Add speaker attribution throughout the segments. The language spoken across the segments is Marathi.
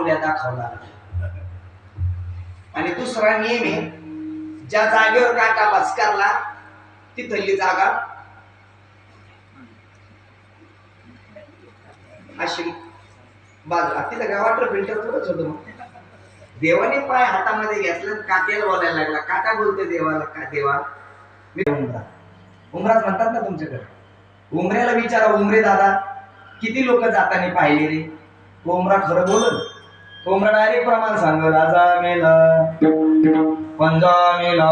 Speaker 1: बाहुल्या दाखवला. आणि दुसरा नियम आहे, ज्या जागेवर काटा बसकारला तिथली जागा अशी बाजूला. तिथं काय वॉटर फिल्टर थोडंच होतं. मग देवाने पाय हातामध्ये घेतलं, काट्याला बोलायला लागला. काटा बोलते देवाला, का देवा मी उमराज म्हणतात ना तुमच्याकडे. उमऱ्याला विचारा, उमरे दादा किती लोक जाताना पाहिले रे? उमरा खरं बोलल. उमरा डायरेक्ट प्रमाण सांग, राजा मेला पंजा मेला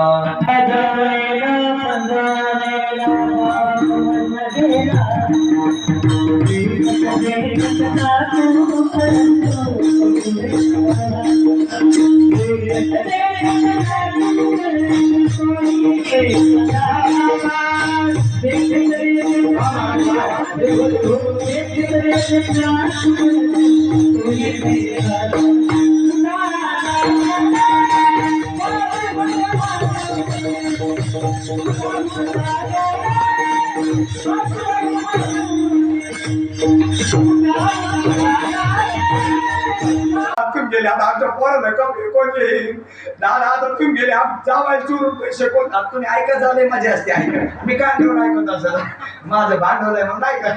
Speaker 1: गेले. आता आमच्या पोराला कपडे कोणते दादा, आता तुम्ही गेले जावाय चुरून पैसे कोण तुम्ही ऐकत झाले. मजा असते ऐकत. मी काय करून ऐकत असं माझं भांडवल आहे म्हणून ऐका.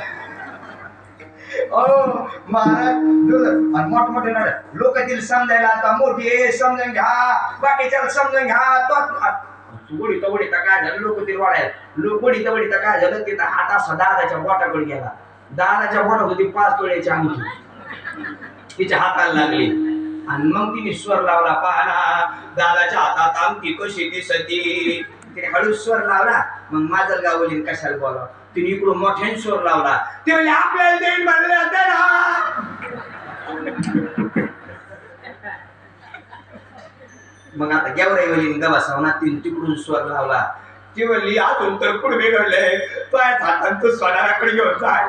Speaker 1: महाराज मोठमोठे लोक तिला समजायला आता मोठी समजून घ्या, बाकीच्याला समजून घ्या. तो उडीत काय झालं, लोक तिला वाढायला लोक उडीत काय झालं, तिथं हात असा दादाच्या बोटाकडे गेला. दादाच्या बोटात होती 5 तोळ्याची अंगठी, तिच्या हाताला लागली. आणि मग तिने स्वर लावला, पाहना दादाच्या हातात अंगठी कशी दिसती. तिने हळू स्वर लावला. मग माझं गावली कशाला बोलावं. तिने इकडून मोठ्याने स्वर लावला. ते म्हणजे आपल्याला देईन म्हणले होते ना. मग आता गेवराईवली गवासावना तिने तिकडून स्वर लावला. ती म्हणली अजून तर पुढे बिघडले, पायात हातात तू सोनाराकडे घेऊन जाय.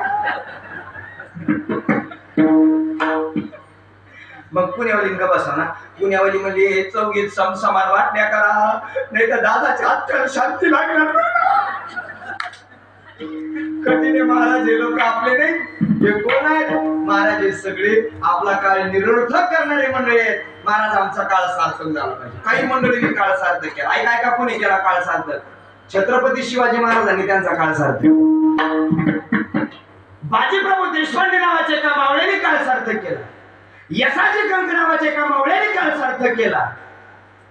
Speaker 1: मग पुण्यावली गवासावना पुण्यावली म्हणली हे चौघीत समसमान वाटण्या करा, नाही तर दादाच्या हात शांती लागणार. कधीने महाराज हे लोक आपले नाही, हे कोण आहेत? महाराज हे सगळे आपला काळ निरर्थक करणारे मंडळी आहेत. महाराज आमचा काळ सार्थक झाला पाहिजे. काही मंडळींनी काळ सार्थक केला. ऐका कोणी केला काळ सार्थक? छत्रपती शिवाजी महाराजांनी त्यांचा काळ सार्थक. बाजीप्रभू देशपांडे नावाचे एका मावळ्याने काळ सार्थक केला. यसाचे कंक नावाचे एका मावळ्याने काळ सार्थक केला.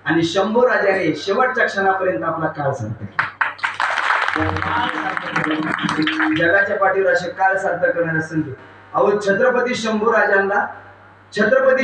Speaker 1: आणि शंभू राजाने शेवटच्या क्षणापर्यंत आपला काळ सार्थक केला. जगाच्या पाठीवर असे काळ सार्थक करणारे संत. अहो छत्रपती शंभू राजांना छत्रपती